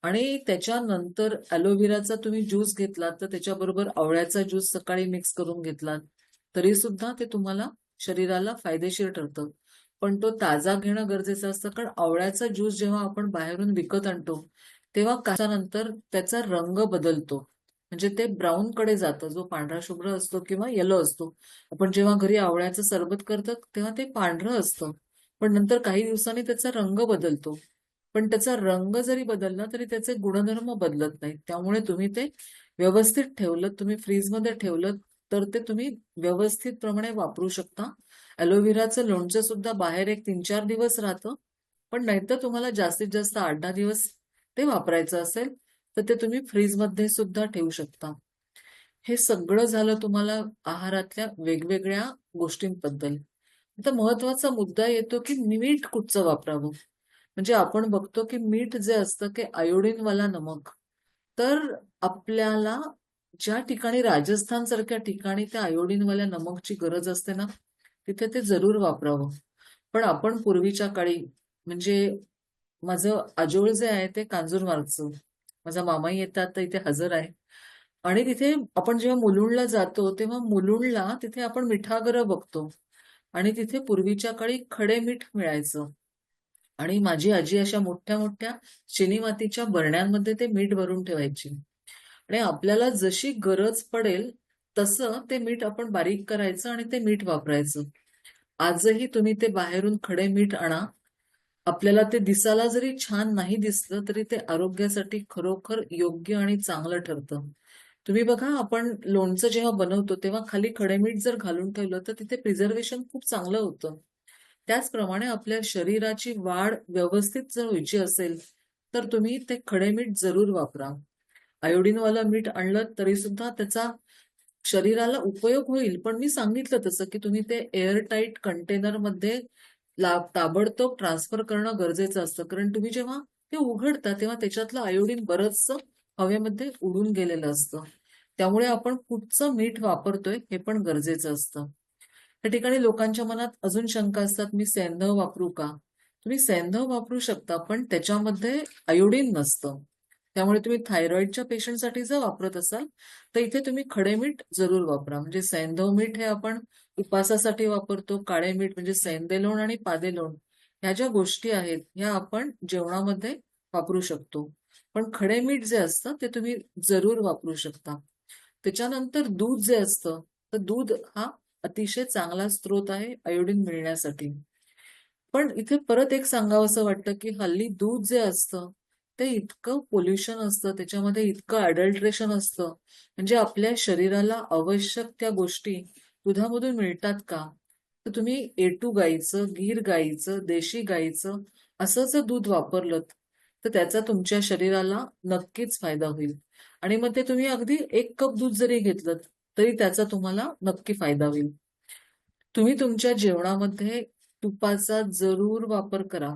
आणि त्याच्यानंतर ॲलोव्हेराचा तुम्ही ज्यूस घेतलात तर त्याच्याबरोबर आवळ्याचा ज्यूस सकाळी मिक्स करून घेतलात तरी सुद्धा ते तुम्हाला शरीराला फायदेशीर ठरतं. पण तो ताजा घेणं गरजेचं असतं, कारण आवळ्याचा ज्यूस जेव्हा आपण बाहेरून विकत आणतो तेव्हा नंतर त्याचा रंग बदलतो. म्हणजे ते ब्राऊन कडे जातं, जो पांढरा शुभ्र असतो किंवा येलो असतो. आपण जेव्हा घरी आवळ्याचं सरबत करतात तेव्हा ते पांढरं असतं, पण नंतर काही दिवसांनी त्याचा रंग बदलतो. पण त्याचा रंग जरी बदलला तरी त्याचे गुणधर्म बदलत नाहीत. त्यामुळे तुम्ही ते व्यवस्थित ठेवलं, तुम्ही फ्रीजमध्ये ठेवलं तर ते तुम्ही व्यवस्थित प्रमाणे वापरू शकता. ॲलोव्हेराचं लोणचं सुद्धा बाहेर एक 3-4 दिवस राहतं, पण नाहीतर तुम्हाला जास्तीत जास्त 8-10 दिवस ते वापरायचं असेल तर ते तुम्ही फ्रीजमध्ये सुद्धा ठेवू शकता. हे सगळं झालं तुम्हाला आहारातल्या वेगवेगळ्या गोष्टींबद्दल. आता महत्वाचा मुद्दा येतो की मीठ कुठचं वापरावं. म्हणजे आपण बघतो की मीठ जे असतं की आयोडीनवाला नमक. तर आपल्याला ज्या ठिकाणी राजस्थान सारख्या ठिकाणी त्या आयोडीनवाल्या नमकची गरज असते ना, तिथे ते जरूर वापरावं. पण आपण पूर्वीच्या काळी म्हणजे माझं आजोळ जे आहे ते कांजूरमार्गचं. माझा मामाही येतात तर इथे हजर आहे. आणि तिथे आपण जेव्हा मुलुंडला जातो तेव्हा मुलुंडला तिथे आपण मिठागरं बघतो. आणि तिथे पूर्वीच्या काळी खडे मीठ मिळायचं. आणि माझी आजी अशा मोठ्या मोठ्या चिनी मातीच्या बरण्यांमध्ये ते मीठ भरून ठेवायची. आणि आपल्याला जशी गरज पडेल तसं ते मीठ आपण बारीक करायचं आणि ते मीठ वापरायचं. आजही तुम्ही ते बाहेरून खडे मीठ आणा. आपल्याला ते दिसायला जरी छान नाही दिसलं तरी ते आरोग्यासाठी खरोखर योग्य आणि चांगलं ठरतं. तुम्ही बघा, आपण लोणचं जेव्हा बनवतो तेव्हा खाली खडे मीठ जर घालून ठेवलं तर तिथे प्रिझर्वेशन खूप चांगलं होतं. त्याचप्रमाणे आपल्या शरीराची वाढ व्यवस्थित जर व्हायची असेल तर तुम्ही ते खडे मीठ जरूर वापरा. आयोडीनवालं मीठ आणलं तरी सुद्धा त्याचा शरीराला उपयोग होईल, पण मी सांगितलं तसं की तुम्ही ते एअरटाईट कंटेनरमध्ये ताबडतोब ट्रान्सफर करणं गरजेचं असतं. कारण तुम्ही जेव्हा ते उघडता तेव्हा त्याच्यातलं आयोडीन बरंचसं हवेमध्ये उडून गेलेलं असतं. त्यामुळे आपण कुठचं मीठ वापरतोय हे पण गरजेचं असतं. त्या ठिकाणी लोकांच्या मनात अजून शंका असतात, मी सैंधव वापरू का? तुम्ही सैंधव वापरू शकता, पण त्याच्यामध्ये आयोडीन नसतं. त्यामुळे तुम्ही थायरॉइडच्या पेशंटसाठी जर वापरत असाल तर इथे तुम्ही खडे मीठ जरूर वापरा. म्हणजे सैंधव मीठ हे आपण उपासासाठी वापरतो. काळे मीठ म्हणजे सैंदेलोण आणि पादेलोण ह्या ज्या गोष्टी आहेत ह्या आपण जेवणामध्ये वापरू शकतो. पण खडे मीठ जे असतं ते तुम्ही जरूर वापरू शकता. त्याच्यानंतर दूध जे असतं, तर दूध हा अतिशय चांगला स्रोत आहे आयोडीन मिळण्यासाठी. पण इथे परत एक सांगावंसं वाटतं की हल्ली दूध जे असतं ते इतकं पोल्युशन असतं, त्याच्यामध्ये इतकं अडल्ट्रेशन असतं. म्हणजे आपल्या शरीराला आवश्यक त्या गोष्टी दुधामधून मिळतात का? तर तुम्ही A2 गाईचं, गीर गाईचं, देशी गाईचं असं जर दूध वापरलं तर त्याचा तुमच्या शरीराला नक्कीच फायदा होईल. आणि मग ते तुम्ही अगदी 1 कप दूध जरी घेतलं तरी त्याचा तुम्हाला नक्की फायदा होईल. तुम्ही तुमच्या जेवणामध्ये तुपाचा जरूर वापर करा.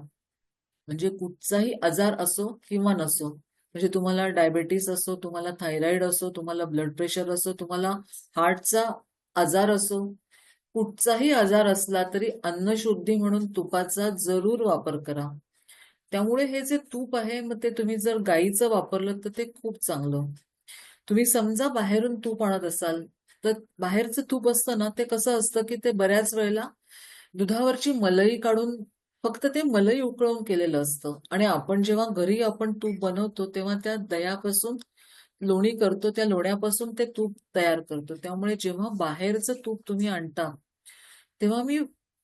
म्हणजे कुठचाही आजार असो किंवा नसो, म्हणजे तुम्हाला डायबेटीस असो, तुम्हाला थायरॉइड असो, तुम्हाला ब्लड प्रेशर असो, तुम्हाला हार्टचा आजार असो, कुठचाही आजार असला तरी अन्नशुद्धी म्हणून तुपाचा जरूर वापर करा. त्यामुळे हे जे तूप आहे मग ते तुम्ही जर गाईचं वापरलं तर ते खूप चांगलं. तुम्ही समजा बाहेरून तूप आणत असाल तर बाहेरचं तूप असतं ना, ते कसं असतं की ते बऱ्याच वेळेला दुधावरची मलई काढून फक्त ते मलई उकळून केलेलं असतं. आणि आपण जेव्हा घरी आपण तूप बनवतो तेव्हा त्या दह्यापासून लोणी करतो, त्या लोण्यापासून ते तूप तयार करतो. त्यामुळे जेव्हा बाहेरचं तूप तुम्ही आणता तेव्हा मी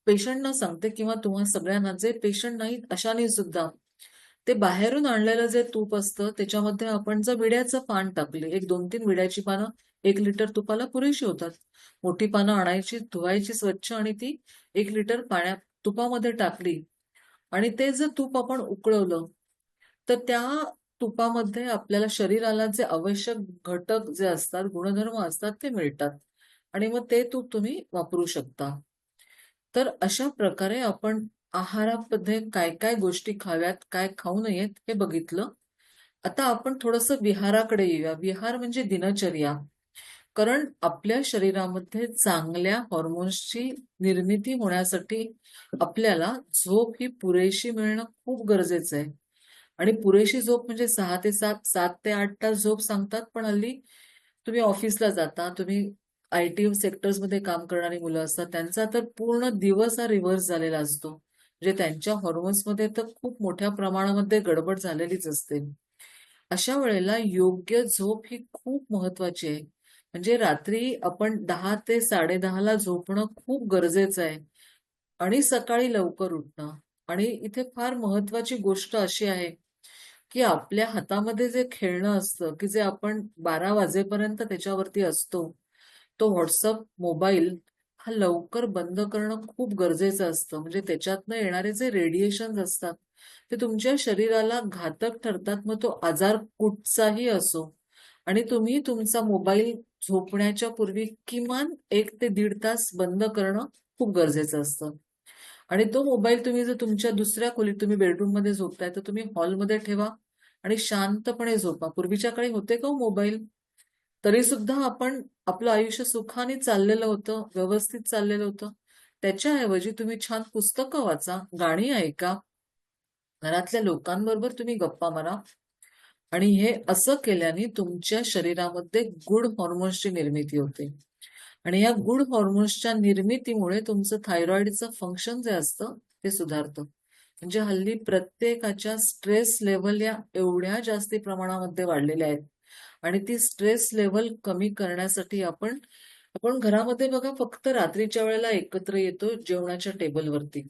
पेशंटना सांगते किंवा तुम्हा सगळ्यांना, जे पेशंट नाहीत अशाने सुद्धा, ते बाहेरून आणलेलं जे तूप असतं त्याच्यामध्ये आपण जर विड्याचं पान टाकले, एक 2-3 विड्याची पानं 1 लिटर तुपाला पुरेशी होतात. मोठी पानं आणायची, धुवायची स्वच्छ आणि ती 1 लिटर पाण्यात तुपामध्ये टाकली आणि ते जर तूप आपण उकळवलं तर त्या तुपामध्ये आपल्याला शरीराला जे आवश्यक घटक जे असतात, गुणधर्म असतात ते मिळतात. आणि मग ते तूप तुम्ही वापरू शकता. तर अशा प्रकारे आपण आहारामध्ये काय काय गोष्टी खाव्यात, काय खाऊ नयेत हे बघितलं. आता आपण थोडंसं विहाराकडे येऊया. विहार म्हणजे दिनचर्या. कारण आपल्या शरीरामध्ये चांगल्या हॉर्मोन्सची निर्मिती होण्यासाठी आपल्याला झोप ही पुरेशी मिळणं खूप गरजेचं आहे. आणि पुरेशी झोप म्हणजे 6 ते 7, 7 ते 8 तास झोप सांगतात, पण हल्ली तुम्ही ऑफिसला जाता, तुम्ही IT सेक्टर्समध्ये काम करणारी मुलं असतात, त्यांचा तर पूर्ण दिवस हा रिव्हर्स झालेला असतो. म्हणजे त्यांच्या हॉर्मोन्समध्ये तर खूप मोठ्या प्रमाणामध्ये गडबड झालेलीच असते. अशा वेळेला योग्य झोप ही खूप महत्वाची आहे. म्हणजे रात्री आपण 10 ते 10:30ला झोपणं खूप गरजेचं आहे आणि सकाळी लवकर उठणं. आणि इथे फार महत्वाची गोष्ट अशी आहे, की आपल्या हातामध्ये जे खेळणं असतं, की जे आपण 12 वाजेपर्यंत त्याच्यावरती असतो, तो WhatsApp मोबाईल हा लवकर बंद करणं खूप गरजेचं असतं. म्हणजे त्याच्यातनं येणारे जे रेडिएशन्स असतात, ते तुमच्या शरीराला घातक ठरतात. मग तो आजार कुठचाही असो आणि तुम्ही तुमचा मोबाईल झोपण्याच्या पूर्वी किमान 1 ते 1.5 तास बंद करणं खूप गरजेचं असतं. आणि तो मोबाईल तुम्ही जर तुमच्या दुसऱ्या खोलीत तुम्ही बेडरूममध्ये झोपताय, तर तुम्ही हॉलमध्ये ठेवा आणि शांतपणे झोपा. पूर्वीच्या काळी होते का हो मोबाईल? तरी सुद्धा आपण आपलं आयुष्य सुखाने चाललेलं होतं, व्यवस्थित चाललेलं होतं. त्याच्याऐवजी तुम्ही छान पुस्तकं वाचा, गाणी ऐका, घरातल्या लोकांबरोबर तुम्ही गप्पा मारा आणि हे असं केल्याने तुमच्या शरीरामध्ये गुड हॉर्मोन्सची निर्मिती होते. आणि या गुड हॉर्मोन्सच्या निर्मितीमुळे तुमचं थायरॉइडचं फंक्शन जे असतं ते सुधारतं. म्हणजे हल्ली प्रत्येकाच्या स्ट्रेस लेव्हल या एवढ्या जास्ती प्रमाणामध्ये वाढलेल्या आहेत. आणि ती स्ट्रेस लेव्हल कमी करण्यासाठी आपण आपण घरामध्ये बघा फक्त रात्रीच्या वेळेला एकत्र येतो जेवणाच्या टेबलवरती.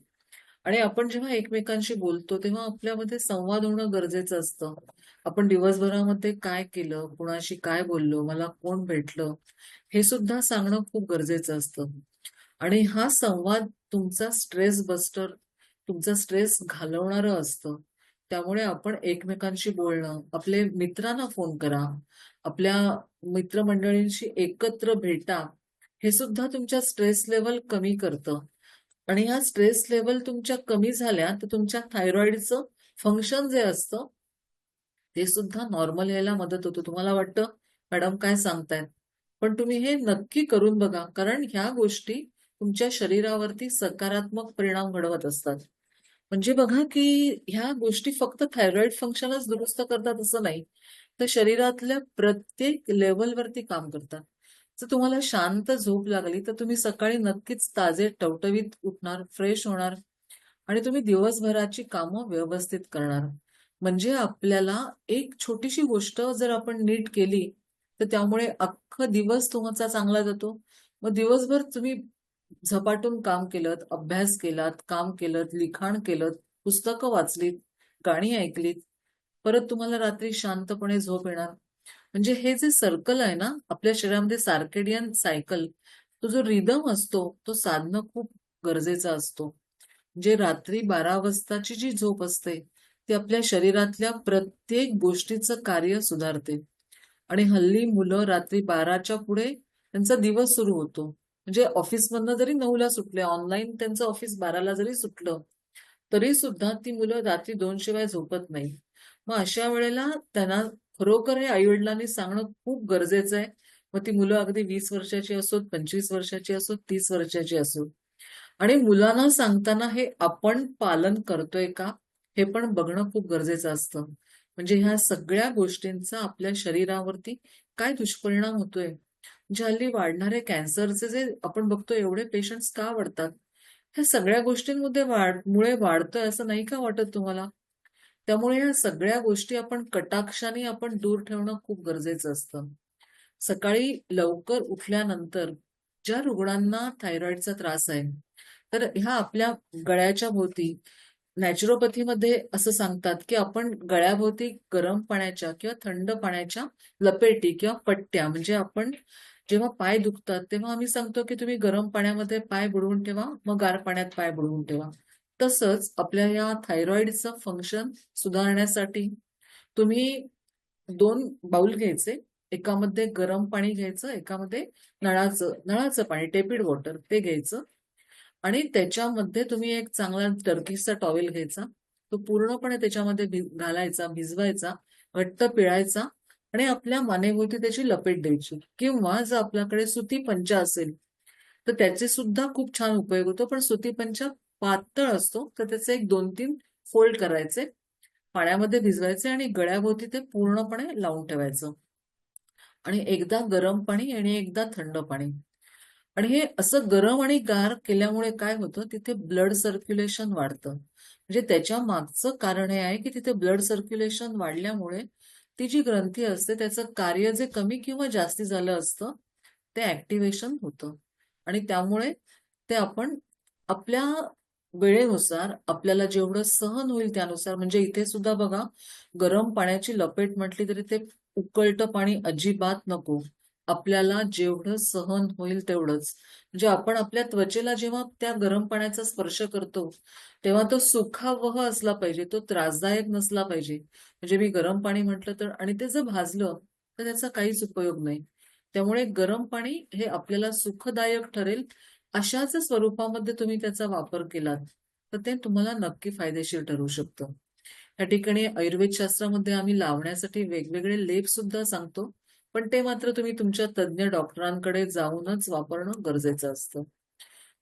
आणि आपण जेव्हा एकमेकांशी बोलतो तेव्हा आपल्यामध्ये संवाद होणं गरजेचं असतं. आपण दिवसभरामध्ये काय केलं, कुणाशी काय बोललो, मला कोण भेटलं, हे सुद्धा सांगणं खूप गरजेचं असतं. आणि हा संवाद तुमचा स्ट्रेस बस्टर, तुमचा स्ट्रेस घालवणारं असतं. त्यामुळे आपण एकमेकांशी बोलणं, आपले मित्रांना फोन करा, आपल्या मित्रमंडळींशी एकत्र भेटा, हे सुद्धा तुमच्या स्ट्रेस लेव्हल कमी करतं. आणि ह्या स्ट्रेस लेव्हल तुमच्या कमी झाल्या तर तुमच्या थायरॉइडचं फंक्शन जे असतं ते सुद्धा नॉर्मल यायला मदत होते. तुम्हाला वाटतं, मॅडम काय सांगतायत? पण तुम्ही हे नक्की करून बघा. कारण ह्या गोष्टी तुमच्या शरीरावरती सकारात्मक परिणाम घडवत असतात. म्हणजे बघा, की ह्या गोष्टी फक्त थायरॉइड फंक्शनच दुरुस्त करतात असं नाही. तर शरीरातल्या प्रत्येक लेव्हलवरती काम करतात. जर तुम्हाला शांत झोप लागली, तर तुम्ही सकाळी नक्कीच ताजे टवटवीत उठणार, फ्रेश होणार आणि तुम्ही दिवसभराची कामं व्यवस्थित करणार. म्हणजे आपल्याला एक छोटीशी गोष्ट जर आपण नीट केली, तर त्यामुळे अख्खा दिवस तुमचा चांगला जातो. मग दिवसभर तुम्ही झपाटून काम केलत, अभ्यास केलात, काम केलत, लिखाण केलत, पुस्तकं वाचलीत, गाणी ऐकलीत, परत तुम्हाला रात्री शांतपणे झोप येणार. म्हणजे हे जे सर्कल आहे ना, आपल्या शरीरामध्ये सार्केडियन सायकल, तो जो रिदम असतो, तो साधणं खूप गरजेचा असतो. म्हणजे रात्री 12 वाजताची जी झोप असते, ती आपल्या शरीरातल्या प्रत्येक गोष्टीचं कार्य सुधारते. आणि हल्ली मुलं रात्री 12च्या पुढे त्यांचा दिवस सुरू होतो. म्हणजे ऑफिसमधनं जरी 9ला सुटले, ऑनलाईन त्यांचं ऑफिस 12ला जरी सुटलं, तरी सुद्धा ती मुलं रात्री 2 शिवाय झोपत नाही. मग अशा वेळेला त्यांना खरोखर हे आई-वडिलांनी सांगणं खूप गरजेचं आहे. मग ती मुलं अगदी 20 वर्षाची असोत, 25 वर्षाची असोत, 30 वर्षाची असोत. आणि मुलांना सांगताना हे आपण पालन करतोय का, हे पण बघणं खूप गरजेचं असतं. म्हणजे ह्या सगळ्या गोष्टींचा आपल्या शरीरावरती काय दुष्परिणाम होतोय. म्हणजे हल्ली वाढणारे कॅन्सरचे जे आपण बघतो एवढे पेशंट्स का वाढतात? ह्या सगळ्या गोष्टींमध्ये मुळे वाढतोय असं नाही का वाटत तुम्हाला? त्यामुळे ह्या सगळ्या गोष्टी आपण कटाक्षाने आपण दूर ठेवणं खूप गरजेचं असतं. सकाळी लवकर उठल्यानंतर ज्या रुग्णांना थायरॉइडचा त्रास आहे, तर ह्या आपल्या गळ्याच्या भोवती नॅचरोपॅथीमध्ये असं सांगतात, की आपण गळ्याभोवती गरम पाण्याच्या किंवा थंड पाण्याच्या लपेटी किंवा पट्ट्या म्हणजे आपण जेव्हा पाय दुखतात, तेव्हा आम्ही सांगतो, की तुम्ही गरम पाण्यामध्ये पाय बुडवून ठेवा, मग गार पाण्यात पाय बुडवून ठेवा. तसंच आपल्या या थायरॉइडचं फंक्शन सुधारण्यासाठी तुम्ही 2 बाउल घ्यायचे. एकामध्ये गरम पाणी घ्यायचं, एकामध्ये नळाचं नळाचं पाणी, टेपिड वॉटर ते घ्यायचं आणि त्याच्यामध्ये तुम्ही एक चांगला टर्कीजचा टॉवेल घ्यायचा. तो पूर्णपणे त्याच्यामध्ये घालायचा, भिजवायचा, घट्ट पिळायचा आणि आपल्या मानेभोवती त्याची लपेट द्यायची. किंवा जर आपल्याकडे सुती पंचा असेल, तर त्याचे सुद्धा खूप छान उपयोग होतो. पण सुती पंचा पातळ असतो, तर त्याचे एक 2-3 फोल्ड करायचे पाण्यामध्ये भिजवायचे आणि गळ्याभोवती ते पूर्णपणे लावून ठेवायचं. आणि एकदा गरम पाणी आणि एकदा थंड पाणी. आणि हे असं गरम आणि गार केल्यामुळे काय होतं, तिथे ब्लड सर्क्युलेशन वाढतं. म्हणजे त्याच्या मागचं कारण हे आहे की तिथे ब्लड सर्क्युलेशन वाढल्यामुळे ती जी ग्रंथी असते त्याचं कार्य जे कमी किंवा जास्ती झालं असतं ते ऍक्टिव्हेशन होतं. आणि त्यामुळे ते आपण आपल्या वेळेनुसार आपल्याला जेवढं सहन होईल त्यानुसार, म्हणजे इथे सुद्धा बघा, गरम पाण्याची लपेट म्हटली तरी ते उकळतं पाणी अजिबात नको. आपल्याला जेवढं सहन होईल तेवढंच. म्हणजे आपण आपल्या त्वचेला जेव्हा त्या गरम पाण्याचा स्पर्श करतो तेव्हा तो सुखावह असला पाहिजे, तो त्रासदायक नसला पाहिजे. म्हणजे मी गरम पाणी म्हटलं तर, आणि ते जर भाजलं तर त्याचा काहीच उपयोग नाही. त्यामुळे गरम पाणी हे आपल्याला सुखदायक ठरेल अशाच स्वरूपामध्ये तुम्ही त्याचा वापर केलात तर ते तुम्हाला नक्की फायदेशीर ठरू शकतं. या ठिकाणी आयुर्वेद शास्त्रामध्ये आम्ही लावण्यासाठी वेगवेगळे लेप सुद्धा सांगतो, पण ते मात्र तुम्ही तुमच्या तज्ञ डॉक्टरांकडे जाऊनच वापरणं गरजेचं असतं.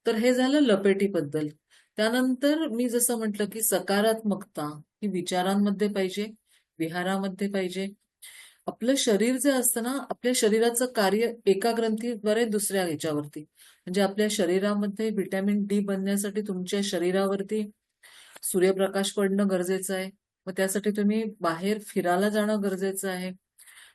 तर हे झालं लपेटीबद्दल. त्यानंतर मी जसं म्हटलं की सकारात्मकता ही विचारांमध्ये पाहिजे, विहारामध्ये पाहिजे. आपलं शरीर जे असतं ना, आपल्या शरीराचं कार्य एका ग्रंथीद्वारे दुसऱ्या ह्याच्यावरती. म्हणजे आपल्या शरीरामध्ये व्हिटॅमिन डी बनण्यासाठी तुमच्या शरीरावरती सूर्यप्रकाश पडणं गरजेचं आहे. मग त्यासाठी तुम्ही बाहेर फिरायला जाणं गरजेचं आहे.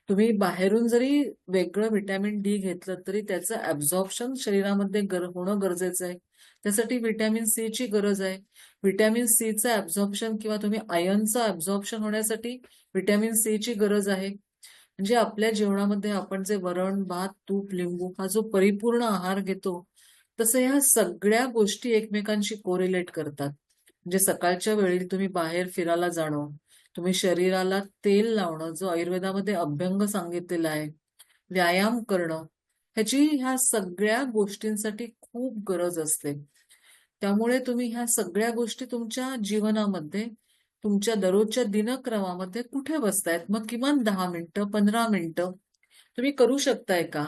तुम्ही बाहेरून जरी वेगळं व्हिटॅमिन डी घेतलं तरी त्याचं ऍब्झॉर्प्शन शरीरामध्ये होणं गरजेचं आहे. त्यासाठी व्हिटॅमिन सी ची गरज आहे. व्हिटॅमिन सी चं ऍब्झॉर्प्शन किंवा तुम्ही आयर्नचं ऍब्झॉर्प्शन होण्यासाठी व्हिटॅमिन सी ची गरज आहे. म्हणजे आपल्या जेवणामध्ये आपण जे वरण, भात, तूप, लिंबू हा जो परिपूर्ण आहार घेतो, तसं ह्या सगळ्या गोष्टी एकमेकांशी कोरिलेट करतात. म्हणजे सकाळच्या वेळी तुम्ही बाहेर फिरायला जाणं, तुम्ही शरीराला तेल लावणं, जो आयुर्वेदामध्ये अभ्यंग सांगितलेला आहे, व्यायाम करणं, ह्याची ह्या सगळ्या गोष्टींसाठी खूप गरज असते. त्यामुळे तुम्ही ह्या सगळ्या गोष्टी तुमच्या जीवनामध्ये, तुमच्या दररोजच्या दिनक्रमामध्ये कुठे बसतायत? मग किमान 10 मिनिटं, 15 मिनिटं तुम्ही करू शकताय का?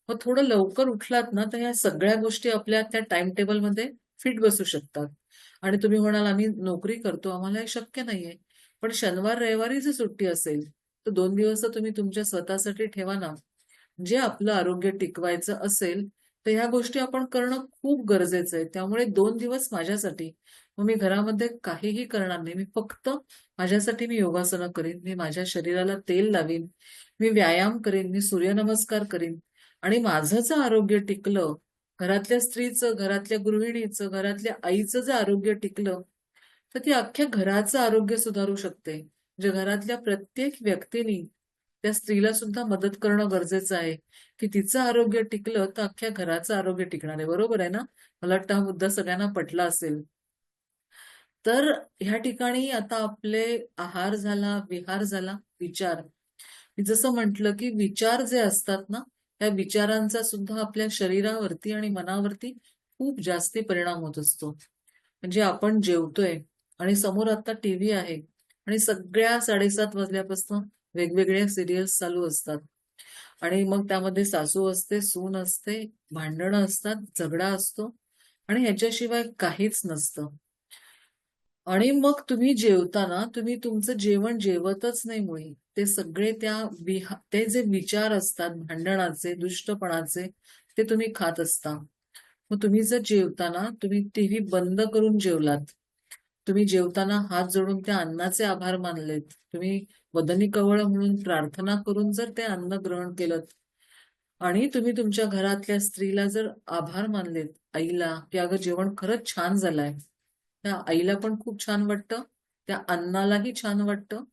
मग थोडं लवकर उठलात ना, तर ह्या सगळ्या गोष्टी आपल्या त्या टाइम टेबलमध्ये फिट बसू शकतात. आणि तुम्ही म्हणाल, आम्ही नोकरी करतो, आम्हाला हे शक्य नाहीये. पण शनिवार, रविवारी जर सुट्टी असेल, तर 2 दिवस तर तुम्ही तुमच्या स्वतःसाठी ठेवा ना. जे आपलं आरोग्य टिकवायचं असेल, तर ह्या गोष्टी आपण करणं खूप गरजेचं आहे. त्यामुळे 2 दिवस माझ्यासाठी. मग मी घरामध्ये काहीही करणार नाही. मी फक्त माझ्यासाठी मी योगासनं करीन, मी माझ्या शरीराला तेल लावीन, मी व्यायाम करीन, मी सूर्यनमस्कार करीन. आणि माझं जर आरोग्य टिकलं, घरातल्या स्त्रीचं, घरातल्या गृहिणीचं, घरातल्या आईचं जर आरोग्य टिकलं, तर ती अख्ख्या घराचं आरोग्य सुधारू शकते. म्हणजे घरातल्या प्रत्येक व्यक्तीनी त्या स्त्रीला सुद्धा मदत करणं गरजेचं आहे, की तिचं आरोग्य टिकलं तर अख्ख्या घराचं आरोग्य टिकणार आहे. बरोबर आहे ना? मला वाटतं हा मुद्दा सगळ्यांना पटला असेल. तर ह्या ठिकाणी आता आपले आहार झाला, विहार झाला, विचार. मी जसं म्हटलं, की विचार जे असतात ना, त्या विचारांचा सुद्धा आपल्या शरीरावरती आणि मनावरती खूप जास्ती परिणाम होत असतो. म्हणजे आपण जेवतोय आणि समोर आता टीव्ही आहे आणि सगळ्या 7:30 वाजल्यापासून वेगवेगळ्या सिरियल्स चालू असतात. आणि मग त्यामध्ये सासू असते, सून असते, भांडणं असतात, झगडा असतो आणि ह्याच्याशिवाय काहीच नसतं. आणि मग तुम्ही जेवताना तुम्ही तुमचं जेवण जेवतच नाही मुळी. ते सगळे ते जे विचार असतात भांडणाचे, दुष्टपणाचे, ते तुम्ही खात असता. मग तुम्ही जर जेवताना तुम्ही टीव्ही बंद करून जेवलात, तुम्ही जेवताना हात जोडून त्या अन्नाचे आभार मानलेत, तुम्ही वदनी कवळ म्हणून प्रार्थना करून जर ते अन्न ग्रहण केलं आणि तुम्ही तुमच्या घरातल्या स्त्रीला जर आभार मानलेत, आईला, की अगं जेवण खरंच छान झालंय. त्या आईला पण खूप छान वाटतं, त्या अन्नालाही छान वाटतं.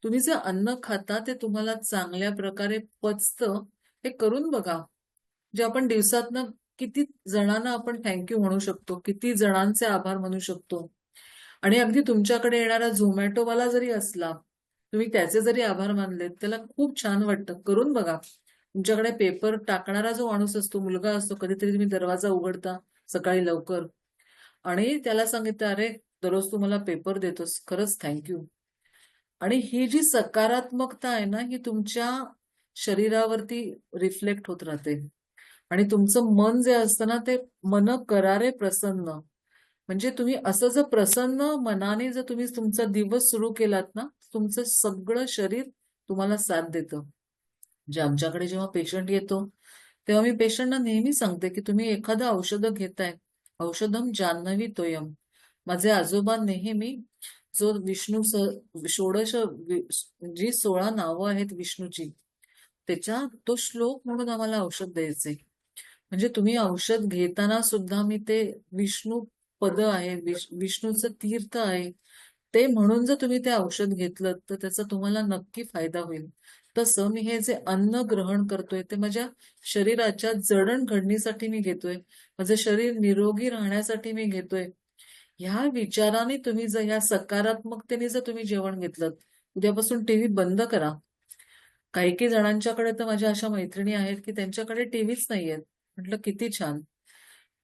तुम्ही जे अन्न खाता ते तुम्हाला चांगल्या प्रकारे पचतं, हे करून बघा. जे आपण दिवसातनं किती जणांना आपण थँक म्हणू शकतो, किती जणांचे आभार मानू शकतो. आणि अगदी तुमच्याकडे येणारा झोमॅटोवाला जरी असला, तुम्ही त्याचे जरी आभार मानलेत, त्याला खूप छान वाटतं. करून बघा. तुमच्याकडे पेपर टाकणारा जो माणूस असतो, मुलगा असतो, कधीतरी तुम्ही दरवाजा उघडता सकाळी लवकर आणि त्याला सांगितलं, "अरे, दररोज तू मला पेपर देतोस. खरंच थँक आणि ही जी सकारात्मकता आहे ना, ही तुमच्या शरीरावरती रिफ्लेक्ट होत राहते. आणि तुमचं मन जे असतं ना, ते मन करारे प्रसन्न. म्हणजे तुम्ही असं जर प्रसन्न मनाने जर तुम्ही तुमचा दिवस सुरू केलात ना, तुमचं सगळं शरीर तुम्हाला साथ देतं. म्हणजे आमच्याकडे जेव्हा पेशंट येतो, तेव्हा मी पेशंटना नेहमी सांगते, की तुम्ही एखादं औषधं घेताय, औषधं जाह्नवी तोयम. माझे आजोबा नेहमी जो विष्णू षोडश जी 16 नावं आहेत विष्णूची, त्याच्या तो श्लोक म्हणून आम्हाला औषध द्यायचे. म्हणजे तुम्ही औषध घेताना सुद्धा मी ते विष्णू पद आहे, विष्णूचं तीर्थ आहे, ते म्हणून जर तुम्ही ते औषध घेतलं तर त्याचा तुम्हाला नक्की फायदा होईल. तसं मी हे जे अन्न ग्रहण करतोय ते माझ्या शरीराच्या जडणघडणीसाठी मी घेतोय. माझं शरीर निरोगी राहण्यासाठी मी घेतोय. ह्या विचाराने तुम्ही जर ह्या सकारात्मकतेने जर तुम्ही जेवण घेतलं, उद्यापासून टीव्ही बंद करा. काही काही जणांच्याकडे तर माझ्या अशा मैत्रिणी आहेत की त्यांच्याकडे टीव्हीच नाहीयेत. म्हटलं किती छान.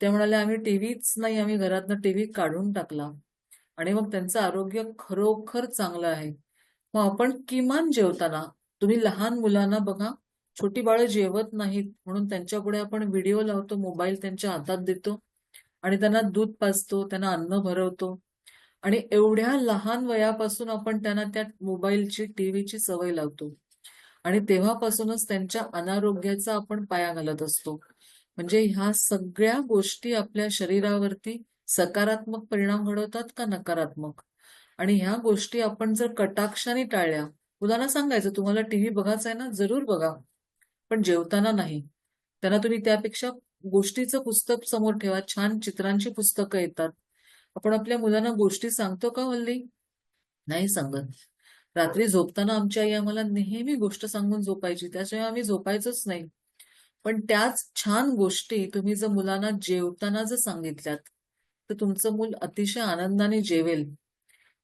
त्या म्हणाल्या आम्ही टीव्हीच नाही, आम्ही घरातनं टीव्ही काढून टाकला. आणि मग त्यांचं आरोग्य खरोखर चांगलं आहे. मग आपण किमान जेवताना तुम्ही लहान मुलांना बघा, छोटी बाळं जेवत नाहीत म्हणून त्यांच्यापुढे आपण व्हिडिओ लावतो, मोबाईल त्यांच्या हातात देतो आणि त्यांना दूध पाजतो, त्यांना अन्न भरवतो आणि एवढ्या लहान वयापासून आपण त्यांना त्या मोबाईलची, टीव्हीची सवय लावतो. आणि तेव्हापासूनच त्यांच्या अनारोग्याचा आपण पाया घालत असतो. म्हणजे ह्या सगळ्या गोष्टी आपल्या शरीरावरती सकारात्मक परिणाम घडवतात का नकारात्मक? आणि ह्या गोष्टी आपण जर कटाक्षाने टाळल्या, मुलांना सांगायचं तुम्हाला टीव्ही बघायचा आहे ना, जरूर बघा. पण जेवताना नाही. त्यांना तुम्ही त्यापेक्षा गोष्टीचं पुस्तक समोर ठेवा. छान चित्रांची पुस्तकं येतात. आपण आपल्या मुलांना गोष्टी सांगतो का हल्ली? नाही सांगत. रात्री झोपताना आमची आई आम्हाला नेहमी गोष्ट सांगून झोपायची. त्याशिवाय आम्ही झोपायचोच नाही. पण त्याच छान गोष्टी तुम्ही जर मुलांना जेवताना जर सांगितल्यात, तर तुमचं मूल अतिशय आनंदाने जेवेल.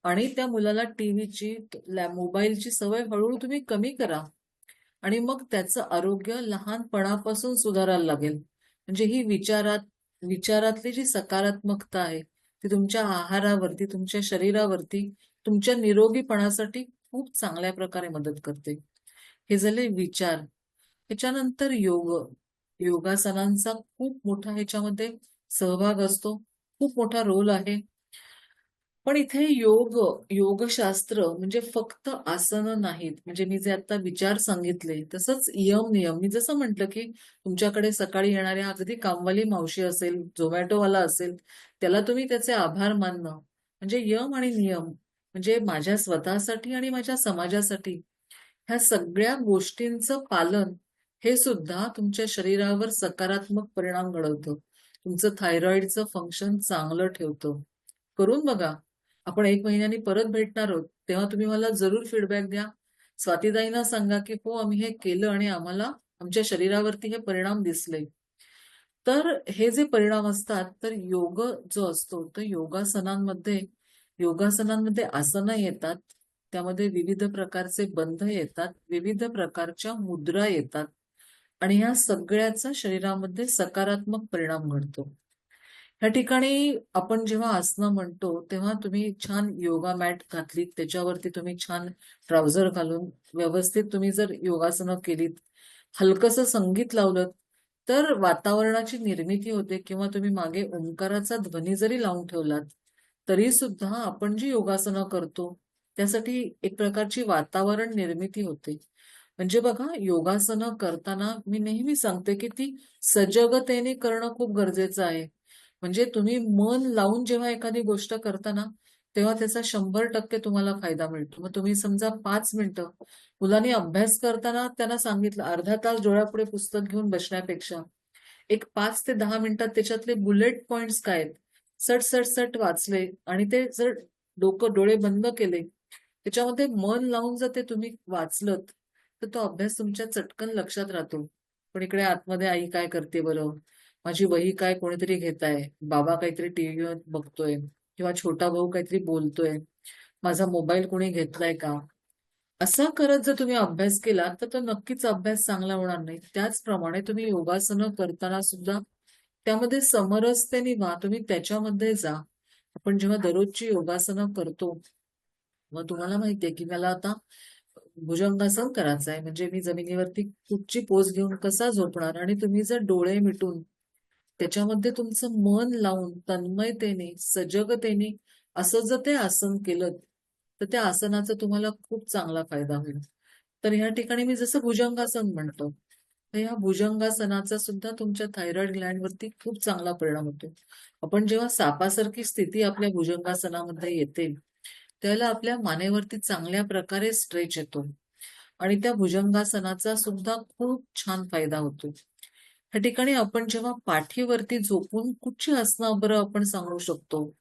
आणि त्या मुलाला टीव्हीची, मोबाईलची सवय हळूहळू तुम्ही कमी करा. आणि मग त्याचं आरोग्य लहानपणापासून सुधारायला लागेल. म्हणजे ही विचारातली जी सकारात्मकता आहे, ती तुमच्या आहारावरती, तुमच्या शरीरावरती, तुमच्या निरोगीपणासाठी खूप चांगल्या प्रकारे मदत करते. हे झाले विचार. ह्याच्यानंतर योगासनांचा खूप मोठा ह्याच्यामध्ये सहभाग असतो. खूप मोठा रोल आहे. पण इथे योगशास्त्र म्हणजे फक्त आसनं नाहीत. म्हणजे मी जे आता विचार सांगितले, तसंच यम-नियम. मी जसं म्हटलं, की तुमच्याकडे सकाळी येणाऱ्या अगदी कामवाली मावशी असेल, झोमॅटोवाला असेल, त्याला तुम्ही त्याचे आभार मानणं. म्हणजे यम आणि नियम म्हणजे माझ्या स्वतःसाठी आणि माझ्या समाजासाठी ह्या सगळ्या गोष्टींचं पालन हे सुद्धा तुमच्या शरीरावर सकारात्मक परिणाम घडवतं. तुमचं थायरॉइडचं फंक्शन चांगलं ठेवतं. करून बघा. आपण 1 महिन्याने परत भेटणार आहोत. तेव्हा तुम्ही मला जरूर फीडबॅक द्या. स्वातीताईंना सांगा, की हो आम्ही हे केलं आणि आम्हाला आमच्या शरीरावरती हे परिणाम दिसले. तर हे जे परिणाम असतात, तर योग जो असतो, तर योगासनांमध्ये आसनं येतात. त्यामध्ये विविध प्रकारचे बंध येतात, विविध प्रकारच्या मुद्रा येतात आणि ह्या सगळ्याचा शरीरामध्ये सकारात्मक परिणाम घडतो. ह्या ठिकाणी आपण जेव्हा आसनं म्हणतो, तेव्हा तुम्ही छान योगा मॅट घातलीत, त्याच्यावरती तुम्ही छान ट्राउझर घालून व्यवस्थित तुम्ही जर योगासनं केलीत, हलकसं संगीत लावलं, तर वातावरणाची निर्मिती होते किंवा तुम्ही मागे ओंकाराचा ध्वनी जरी लावून ठेवलात, तरी सुद्धा आपण जी योगासनं करतो, त्यासाठी एक प्रकारची वातावरण निर्मिती होते. म्हणजे बघा, योगासनं करताना मी नेहमी सांगते, की ती सजगतेने करणं खूप गरजेचं आहे. म्हणजे तुम्ही मन लावून जेव्हा एखादी गोष्ट करता ना, तेव्हा त्याचा 100% तुम्हाला फायदा मिळतो. मग तुम्ही समजा 5 मिनिटं मुलांनी अभ्यास करताना त्यांना सांगितलं, अर्धा तास डोळ्यापुढे पुस्तक घेऊन बसण्यापेक्षा एक 5 ते 10 मिनिटात त्याच्यातले बुलेट पॉइंट्स काय आहेत, सट, सट, सट वाचले आणि ते जर डोळे बंद केले, त्याच्यामध्ये मन लावून जर ते तुम्ही वाचलत, तर तो अभ्यास तुमच्या चटकन लक्षात राहतो. पण इकडे आतमध्ये आई काय करते बरं? माझी वही काय कोणीतरी घेत आहे, बाबा काहीतरी टीव्हीवर बघतोय किंवा छोटा भाऊ काहीतरी बोलतोय, माझा मोबाईल कोणी घेतलाय का? असा करत जर तुम्ही अभ्यास केला, तर तो नक्कीच अभ्यास चांगला होणार नाही. त्याचप्रमाणे तुम्ही योगासनं करताना सुद्धा त्यामध्ये समरसतेने व्हा. तुम्ही त्याच्यामध्ये जा. आपण जेव्हा दररोजची योगासनं करतो, मग तुम्हाला माहितीये की मला आता भुजंगासन करायचं आहे. म्हणजे मी जमिनीवरती कुठची पोज घेऊन कसा झोपणार आणि तुम्ही जर डोळे मिटून त्याच्यामध्ये तुमचं मन लावून तन्मयतेने, सजगतेने असं जर ते आसन केलं, तर त्या आसनाचा तुम्हाला खूप चांगला फायदा होईल. तर ह्या ठिकाणी मी जसं भुजंगासन म्हणतो, तर ह्या भुजंगासनाचा सुद्धा तुमच्या थायरॉइड ग्लँडवरती खूप चांगला परिणाम होतो. आपण जेव्हा सापासारखी स्थिती आपल्या भुजंगासनामध्ये येते, त्याला आपल्या मानेवरती चांगल्या प्रकारे स्ट्रेच येतो आणि त्या भुजंगासनाचा सुद्धा खूप छान फायदा होतो. ह्या ठिकाणी आपण जेव्हा पाठीवरती झोपून कुठची आसनं बरं आपण सांगू शकतो,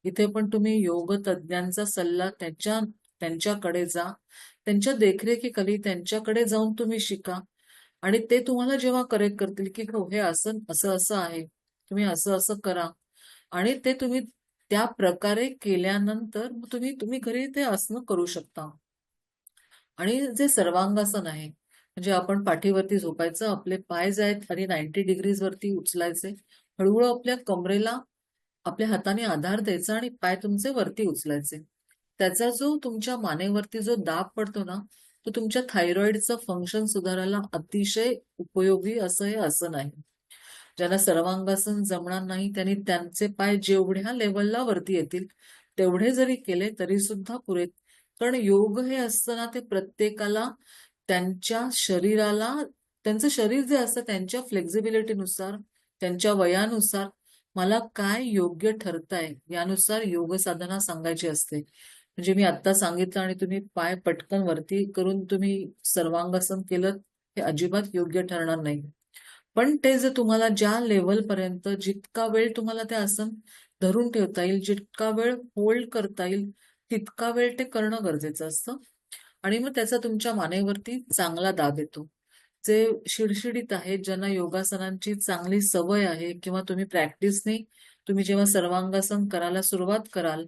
इथे पण तुम्ही योग तज्ञांचा सल्ला त्यांच्याकडे जा. त्यांच्या देखरेखीखाली त्यांच्याकडे जाऊन तुम्ही शिका आणि ते तुम्हाला जेव्हा करेक्ट करतील, की हो हे आसन असं-असं आहे. तुम्ही असं-असं करा आणि ते तुम्ही त्या प्रकारे केल्यानंतर मग तुम्ही तुम्ही घरी ते आसनं करू शकता. आणि जे सर्वांगासन आहे, म्हणजे आपण पाठीवरती झोपायचं, आपले पाय जे आहेत आणि 90 डिग्रीज वरती उचलायचे. हळूहळू आपल्या कमरेला आपल्या हाताने आधार द्यायचा आणि पाय तुमचे वरती उचलायचे. त्याचा जो तुमच्या मानेवरती जो दाब पडतो ना, तो तुमच्या थायरॉइडचं फंक्शन सुधारायला अतिशय उपयोगी असं हे आसन आहे. ज्यांना सर्वांगासन जमणार नाही, त्यांनी त्यांचे पाय जेवढ्या लेव्हलला वरती येतील, तेवढे जरी केले तरी सुद्धा पुरेत. कारण योग हे असतं ना, ते प्रत्येकाला त्यांच्या शरीराला त्यांचं शरीर जे असतं त्यांच्या फ्लेक्झिबिलिटीनुसार, त्यांच्या वयानुसार मला काय योग्य ठरतंय यानुसार योग साधना सांगायची असते. म्हणजे मी आत्ता सांगितलं आणि तुम्ही पाय पटकन वरती करून तुम्ही सर्वांगासन केलं, हे अजिबात योग्य ठरणार नाही. पण ते जर तुम्हाला ज्या लेव्हलपर्यंत जितका वेळ तुम्हाला ते आसन धरून ठेवता येईल, जितका वेळ होल्ड करता येईल, तितका वेळ ते करणं गरजेचं असतं. आणि मग त्याचा तुमच्या मानेवरती चांगला दाब येतो. जे शिडशिडीत आहेत, ज्यांना योगासनांची चांगली सवय आहे किंवा तुम्ही प्रॅक्टिसने तुम्ही जेव्हा सर्वांगासन करायला सुरुवात कराल,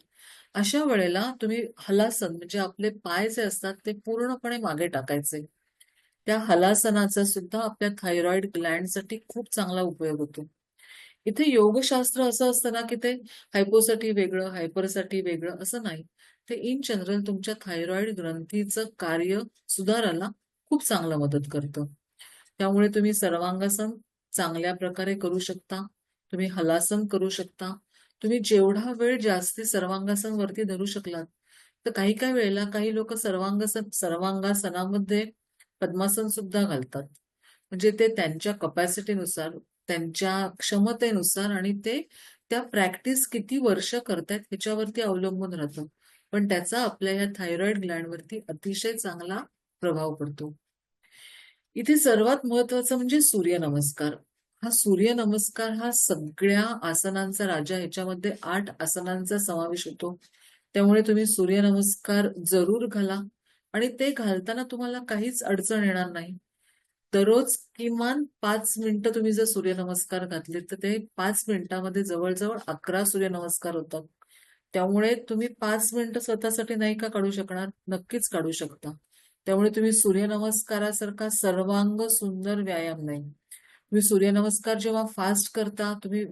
अशा वेळेला तुम्ही हलासन म्हणजे आपले पाय जे असतात ते पूर्णपणे मागे टाकायचे. त्या हलासनाचा सुद्धा आपल्या थायरॉइड ग्लँडसाठी खूप चांगला उपयोग होतो. इथे योगशास्त्र असं असतं ना, की ते हायपोसाठी वेगळं, हायपरसाठी वेगळं असं नाही. ते इन जनरल तुमच्या थायरॉइड ग्रंथीचं कार्य सुधारायला खूप चांगलं मदत करतं. त्यामुळे तुम्ही सर्वांगासन चांगल्या प्रकारे करू शकता. तुम्ही हलासन करू शकता. तुम्ही जेवढा वेळ जास्ती सर्वांगासन वरती धरू शकलात, तर काही-काही वेळेला काही लोकं सर्वांगासनामध्ये पद्मासन सुद्धा घालतात. म्हणजे ते त्यांच्या कपॅसिटीनुसार, त्यांच्या क्षमतेनुसार आणि ते त्या प्रॅक्टिस किती वर्ष करतायत ह्याच्यावरती अवलंबून राहतं. पण त्याचा आपल्या या थायरॉइड ग्लँडवरती अतिशय चांगला प्रभाव पडतो. इथे सर्वात महत्वाचं म्हणजे सूर्यनमस्कार. हा सूर्यनमस्कार हा सगळ्या आसनांचा राजा. ह्याच्यामध्ये 8 आसनांचा समावेश होतो. त्यामुळे तुम्ही सूर्यनमस्कार जरूर घाला आणि ते घालताना तुम्हाला काहीच अडचण येणार नाही. दररोज किमान 5 मिनिटं तुम्ही जर सूर्यनमस्कार घातले, तर ते 5 मिनिटामध्ये जवळ-जवळ 11 सूर्यनमस्कार होतात. त्यामुळे तुम्ही 5 मिनिटं स्वतःसाठी नाही का काढू शकणार? नक्कीच काढू शकता. त्यामुळे तुम्ही सूर्यनमस्कारासारखा सर्वांग सुंदर व्यायाम नाही. तुम्ही सूर्यनमस्कार जेव्हा फास्ट करता, तुम्ही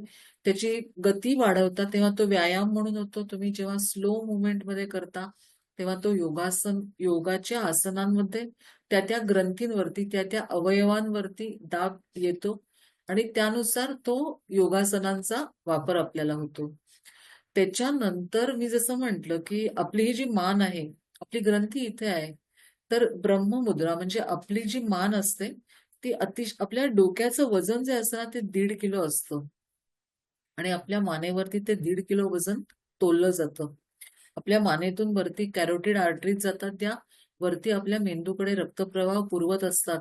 त्याची गती वाढवता, तेव्हा तो व्यायाम म्हणून होतो. तुम्ही जेव्हा स्लो मूव्हमेंटमध्ये करता, तेव्हा तो योगाच्या आसनांमध्ये त्या ग्रंथींवरती, त्या अवयवांवरती दाब येतो आणि त्यानुसार तो योगासनांचा वापर आपल्याला होतो. त्याच्यानंतर मी जसं म्हटलं, की आपली ही जी मान आहे, आपली ग्रंथी इथे आहे. तर ब्रह्ममुद्रा म्हणजे आपली जी मान असते, ती आपल्या डोक्याचं वजन जे असतं ना, ते 1.5 किलो असतं आणि आपल्या मानेवरती ते 1.5 किलो वजन तोललं जातं. आपल्या मानेतून वरती कॅरोटिड आर्टरीज जातात, त्या वरती आपल्या मेंदूकडे रक्तप्रवाह पुरवत असतात.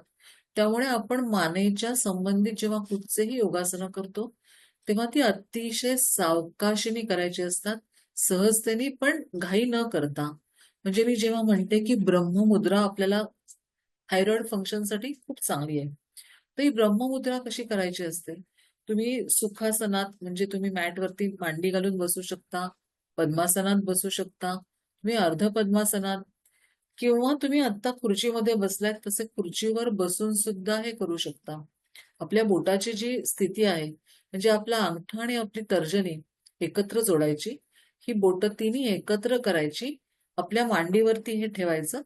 त्यामुळे आपण मानेच्या संबंधित जेव्हा कुठचेही योगासनं करतो, तेव्हा ती अतिशय सावकाशीने करायची असतात. सहजतेने पण घाई न करता. म्हणजे मी जेव्हा म्हणते, की ब्रह्ममुद्रा आपल्याला थायरॉइड फंक्शनसाठी खूप चांगली आहे. तर ही ब्रह्ममुद्रा कशी करायची असते? तुम्ही सुखासनात म्हणजे तुम्ही मॅटवरती मांडी घालून बसू शकता, पद्मासनात बसू शकता, तुम्ही अर्ध पद्मासनात किंवा तुम्ही आत्ता खुर्चीमध्ये बसलात तसे खुर्चीवर बसून सुद्धा हे करू शकता. आपल्या बोटाची जी स्थिती आहे, म्हणजे आपला अंगठा आणि आपली तर्जनी एकत्र जोडायची. ही बोटं तिन्ही एकत्र करायची. आपल्या मांडीवरती हे ठेवायचं.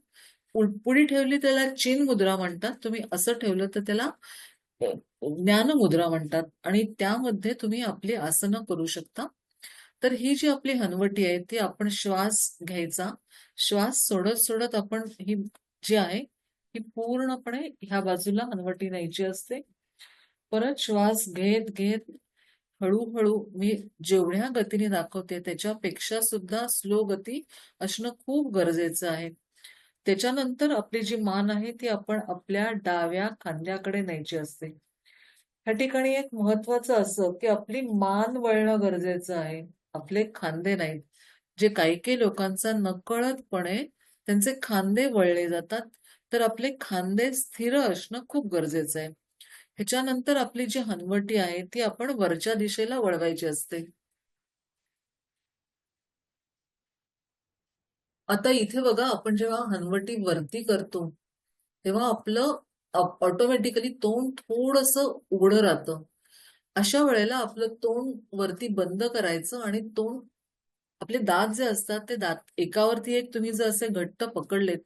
पुढी ठेवली त्याला चिन मुद्रा म्हणतात. तुम्ही असं ठेवलं तर त्याला ज्ञानमुद्रा म्हणतात आणि त्यामध्ये तुम्ही आपली आसनं करू शकता. तर ही जी आपली हनवटी आहे ती आपण श्वास घ्यायचा, श्वास सोडत सोडत आपण ही जी आहे ही पूर्णपणे ह्या बाजूला हनवटी न्यायची असते. परत श्वास घेत घेत हळूहळू मी जेवढ्या गतीने दाखवते त्याच्यापेक्षा सुद्धा स्लो गती असणं खूप गरजेचं आहे. त्याच्यानंतर आपली जी मान आहे ती आपण आपल्या डाव्या खांद्याकडे न्यायची असते. ह्या ठिकाणी एक महत्वाचं असं की आपली मान वळणं गरजेचं आहे, आपले खांदे नाहीत. जे काही काही लोकांचा नकळतपणे त्यांचे खांदे वळले जातात, तर आपले खांदे स्थिर असणं खूप गरजेचं आहे. ह्याच्यानंतर आपली जी हनवटी आहे ती आपण वरच्या दिशेला वळवायची असते. आता इथे बघा आपण जेव्हा हनवटी वरती करतो तेव्हा आपलं ऑटोमॅटिकली तोंड थोडंसं उघडं राहतं. अशा वेळेला आपलं तोंड वरती बंद करायचं आणि तोंड आपले दात जे असतात ते दात एकावरती एक तुम्ही जर असे घट्ट पकडलेत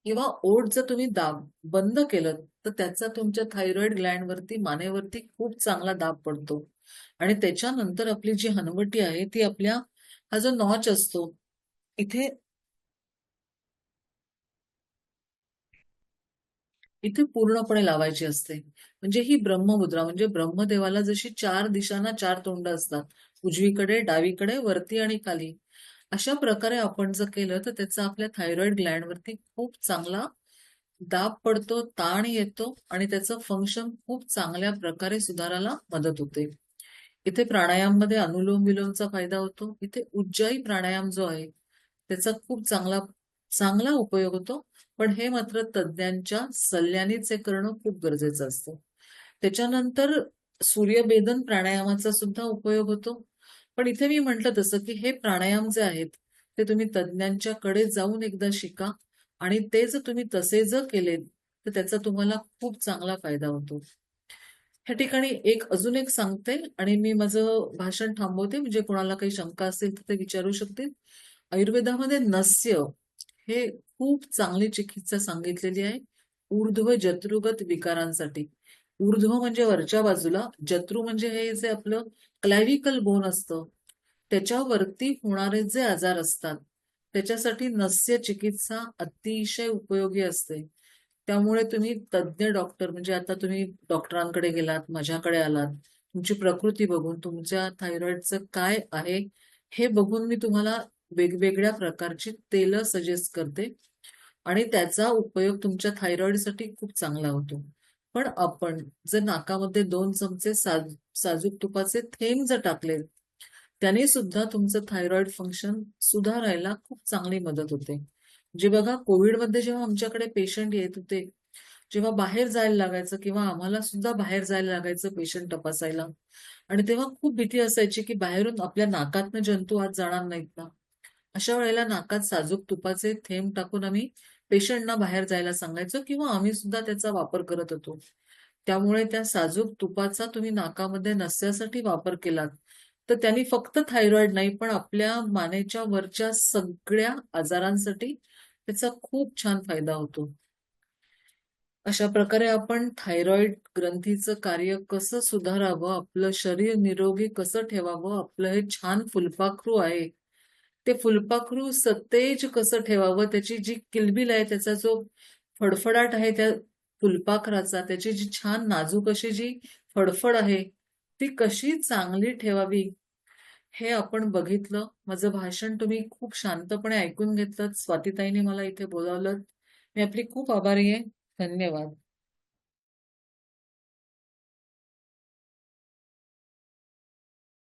किंवा ओठ जर तुम्ही दाब बंद केलं तर त्याचा तुमच्या थायरॉइड ग्लँड वरती मानेवरती खूप चांगला दाब पडतो. आणि त्याच्यानंतर आपली जी हनवटी आहे ती आपल्या हा जो नॉच असतो इथे इथे पूर्णपणे लावायची असते. म्हणजे ही ब्रह्ममुद्रा म्हणजे ब्रह्मदेवाला जशी चार दिशांना चार तोंड असतात. उजवीकडे, डावीकडे, वरती आणि खाली. अशा प्रकारे आपण जर केलं तर त्याचा आपल्या थायरॉइड ग्लँडवरती खूप चांगला दाब पडतो, ताण येतो आणि त्याचं फंक्शन खूप चांगल्या प्रकारे सुधारायला मदत होते. इथे प्राणायाममध्ये अनुलोम विलोमचा फायदा होतो. इथे उज्जाई प्राणायाम जो आहे त्याचा खूप चांगला चांगला उपयोग होतो. पण हे मात्र तज्ञांच्या सल्ल्यानेच हे करणं खूप गरजेचं असतं. त्याच्यानंतर सूर्यभेदन प्राणायामाचा सुद्धा उपयोग होतो. पण इथे मी म्हटलं तसं की हे प्राणायाम जे आहेत ते तुम्ही तज्ञांच्याकडे जाऊन एकदा शिका आणि ते जर तुम्ही तसे जर केलेत तर त्याचा तुम्हाला खूप चांगला फायदा होतो. ह्या ठिकाणी अजून एक सांगते आणि मी माझं भाषण थांबवते म्हणजे कोणाला काही शंका असेल तर ते विचारू शकतील. आयुर्वेदामध्ये नस्य हे खूप चांगली चिकित्सा सांगितलेली आहे ऊर्ध्व जत्रुगत विकारांसाठी. ऊर्ध्व म्हणजे वरच्या बाजूला, जत्रू म्हणजे हे जे आपलं क्लॅव्हिकल बोन असतं त्याच्यावरती होणारे जे आजार असतात त्याच्यासाठी नस्य चिकित्सा अतिशय उपयोगी असते. त्यामुळे तुम्ही तज्ञ डॉक्टर म्हणजे आता तुम्ही डॉक्टरांकडे गेलात, माझ्याकडे आलात, तुमची प्रकृती बघून तुमच्या थायरॉइडचं काय आहे हे बघून मी तुम्हाला वेगवेगळ्या प्रकारची तेलं सजेस्ट करते आणि त्याचा उपयोग तुमच्या थायरॉइडसाठी खूप चांगला होतो. पण आपण जर नाकामध्ये 2 चमचे साजूक तुपाचे थेंब जर टाकले त्याने सुद्धा तुमचं थायरॉइड फंक्शन सुधारायला खूप चांगली मदत होते. जे बघा कोविडमध्ये जेव्हा आमच्याकडे पेशंट येत होते, जेव्हा बाहेर जायला लागायचं किंवा आम्हाला सुद्धा बाहेर जायला लागायचं पेशंट तपासायला आणि तेव्हा खूप भीती असायची की बाहेरून आपल्या नाकातनं जंतू आत जाणार नाहीत ना. अशा वेळेला नाकात साजूक तुपाचे थेंब टाकून आम्ही पेशंटना बाहेर जायला सांगायचो किंवा आम्ही सुद्धा त्याचा वापर करत होतो. त्यामुळे त्या साजूक तुपाचा तुम्ही नाकामध्ये नस्यासाठी वापर केलात तर त्यांनी फक्त थायरॉइड नाही पण आपल्या मानेच्या वरच्या सगळ्या आजारांसाठी त्याचा खूप छान फायदा होतो. अशा प्रकारे आपण थायरॉइड ग्रंथीचं कार्य कसं सुधारावं, आपलं शरीर निरोगी कसं ठेवावं, आपलं हे छान फुलपाखरू आहे, ते फुलपाखरू सतेज कसं ठेवावं, त्याची जी किलबिल आहे, त्याचा जो फडफडाट आहे त्या फुलपाखराचा, त्याची जी छान नाजूक अशी जी फडफड आहे, ती कशी चांगली ठेवावी, हे आपण बघितलं. माझं भाषण तुम्ही खूप शांतपणे ऐकून घेतलं. स्वातीताईंनी मला इथे बोलावलं. मी आपली खूप आभारी आहे. धन्यवाद.